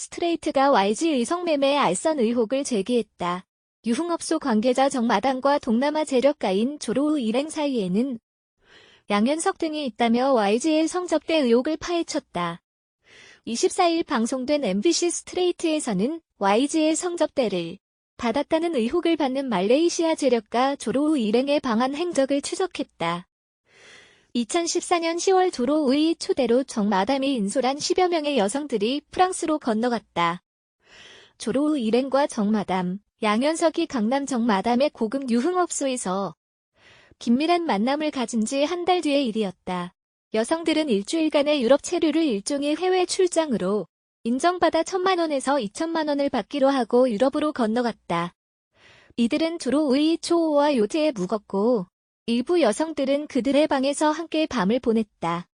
스트레이트가 YG의 성매매 알선 의혹을 제기했다. 유흥업소 관계자 정마담과 동남아 재력가인 조로우 일행 사이에는 양현석 등이 있다며 YG의 성접대 의혹을 파헤쳤다. 24일 방송된 MBC 스트레이트에서는 YG의 성접대를 받았다는 의혹을 받는 말레이시아 재력가 조로우 일행의 방한 행적을 추적했다. 2014년 10월 조로우의 초대로 정마담이 인솔한 10여 명의 여성들이 프랑스로 건너갔다. 조로우 일행과 정마담, 양현석이 강남 정마담의 고급 유흥업소에서 긴밀한 만남을 가진 지 한 달 뒤의 일이었다. 여성들은 일주일간의 유럽 체류를 일종의 해외 출장으로 인정받아 1,000만 원에서 2,000만 원을 받기로 하고 유럽으로 건너갔다. 이들은 조로우의 초호와 요트에 묵었고 일부 여성들은 그들의 방에서 함께 밤을 보냈다.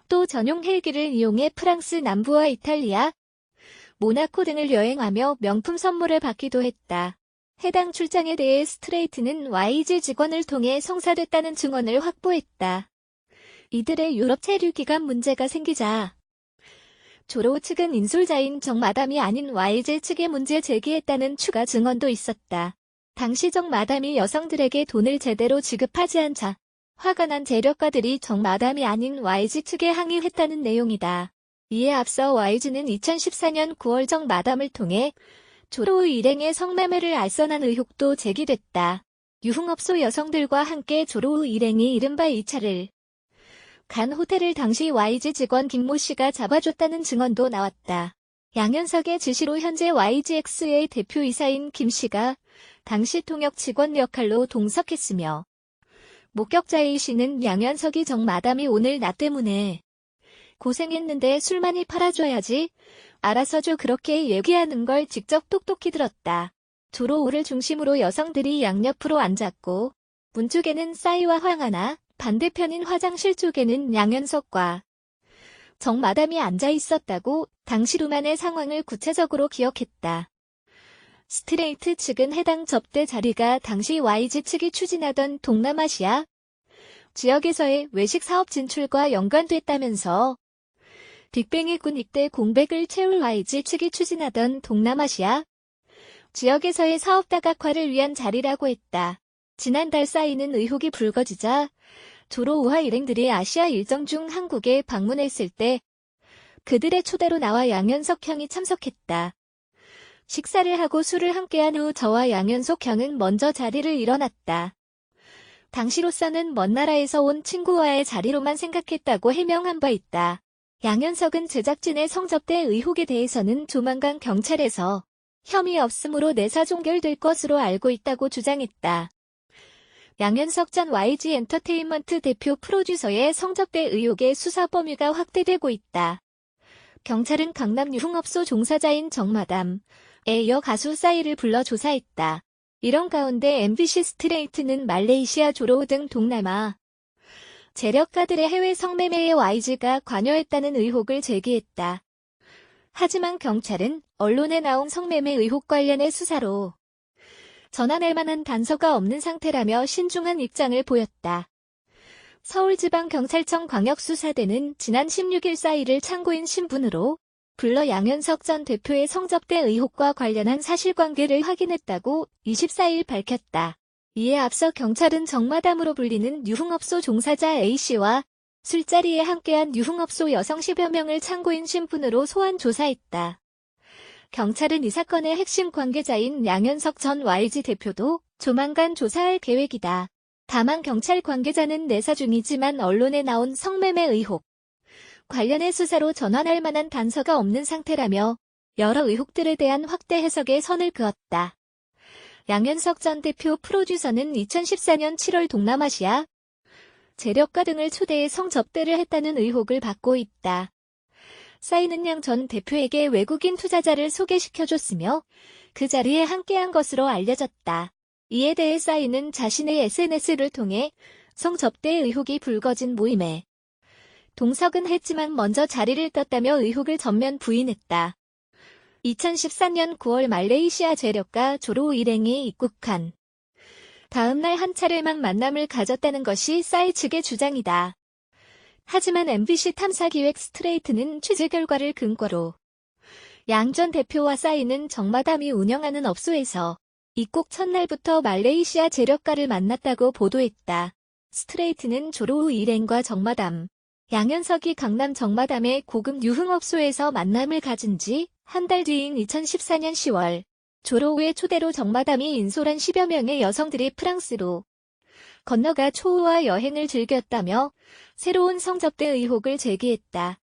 또 전용 헬기를 이용해 프랑스 남부와 이탈리아, 모나코 등을 여행하며 명품 선물을 받기도 했다. 해당 출장에 대해 스트레이트는 YG 직원을 통해 성사됐다는 증언을 확보했다. 이들의 유럽 체류 기간 문제가 생기자 조로우 측은 인솔자인 정마담이 아닌 YG 측에 문제 제기했다는 추가 증언도 있었다. 당시 정마담이 여성들에게 돈을 제대로 지급하지 않자 화가 난 재력가들이 정마담이 아닌 YG 측에 항의했다는 내용이다. 이에 앞서 YG는 2014년 9월 정마담을 통해 조로우 일행의 성매매를 알선한 의혹도 제기됐다. 유흥업소 여성들과 함께 조로우 일행이 이른바 2차를 간 호텔을 당시 YG 직원 김모 씨가 잡아줬다는 증언도 나왔다. 양현석의 지시로 현재 YGX의 대표이사인 김 씨가 당시 통역 직원 역할로 동석했으며 목격자 A 씨는 양현석이 정마담이 오늘 나 때문에 고생했는데 술 많이 팔아줘야지 알아서 줘 그렇게 얘기하는 걸 직접 똑똑히 들었다. 조로우를 중심으로 여성들이 양옆으로 앉았고 문 쪽에는 싸이와 황하나 반대편인 화장실 쪽에는 양현석과 정마담이 앉아 있었다고 당시 루만의 상황을 구체적으로 기억했다. 스트레이트 측은 해당 접대 자리가 당시 YG 측이 추진하던 동남아시아 지역에서의 외식 사업 진출과 연관됐다면서 빅뱅의 군 입대 공백을 채울 YG 측이 추진하던 동남아시아 지역에서의 사업 다각화를 위한 자리라고 했다. 지난달 쌓이는 의혹이 불거지자 조로우와 일행들이 아시아 일정 중 한국에 방문했을 때 그들의 초대로 나와 양현석 형이 참석했다. 식사를 하고 술을 함께한 후 저와 양현석 형은 먼저 자리를 일어났다. 당시로서는 먼 나라에서 온 친구와의 자리로만 생각했다고 해명한 바 있다. 양현석은 제작진의 성접대 의혹에 대해서는 조만간 경찰에서 혐의 없음으로 내사 종결될 것으로 알고 있다고 주장했다. 양현석 전 YG 엔터테인먼트 대표 프로듀서의 성접대 의혹의 수사 범위가 확대되고 있다. 경찰은 강남 유흥업소 종사자인 정마담, 여 가수 싸이를 불러 조사했다. 이런 가운데 MBC 스트레이트는 말레이시아 조로우 등 동남아 재력가들의 해외 성매매에 YG가 관여했다는 의혹을 제기했다. 하지만 경찰은 언론에 나온 성매매 의혹 관련의 수사로 전환할 만한 단서가 없는 상태라며 신중한 입장을 보였다. 서울지방경찰청 광역수사대는 지난 16일 싸이를 참고인 신분으로 불러 양현석 전 대표의 성접대 의혹과 관련한 사실관계를 확인했다고 24일 밝혔다. 이에 앞서 경찰은 정마담으로 불리는 유흥업소 종사자 A씨와 술자리에 함께한 유흥업소 여성 10여 명을 참고인 신분으로 소환 조사했다. 경찰은 이 사건의 핵심 관계자인 양현석 전 YG 대표도 조만간 조사할 계획이다. 다만 경찰 관계자는 내사 중이지만 언론에 나온 성매매 의혹 관련의 수사로 전환할 만한 단서가 없는 상태라며 여러 의혹들에 대한 확대 해석에 선을 그었다. 양현석 전 대표 프로듀서는 2014년 7월 동남아시아 재력가 등을 초대해 성접대를 했다는 의혹을 받고 있다. 싸이는 양 전 대표에게 외국인 투자자를 소개시켜줬으며 그 자리에 함께한 것으로 알려졌다. 이에 대해 싸이는 자신의 SNS를 통해 성접대 의혹이 불거진 모임에 동석은 했지만 먼저 자리를 떴다며 의혹을 전면 부인했다. 2014년 9월 말레이시아 재력가 조로우 일행이 입국한 다음 날 한 차례만 만남을 가졌다는 것이 싸이 측의 주장이다. 하지만 MBC 탐사기획 스트레이트는 취재 결과를 근거로 양 전 대표와 싸이는 정마담이 운영하는 업소에서 입국 첫날부터 말레이시아 재력가를 만났다고 보도했다. 스트레이트는 조로우 일행과 정마담, 양현석이 강남 정마담의 고급 유흥업소에서 만남을 가진 지 한 달 뒤인 2014년 10월, 조로우의 초대로 정마담이 인솔한 10여 명의 여성들이 프랑스로 건너가 초우와 여행을 즐겼다며 새로운 성접대 의혹을 제기했다.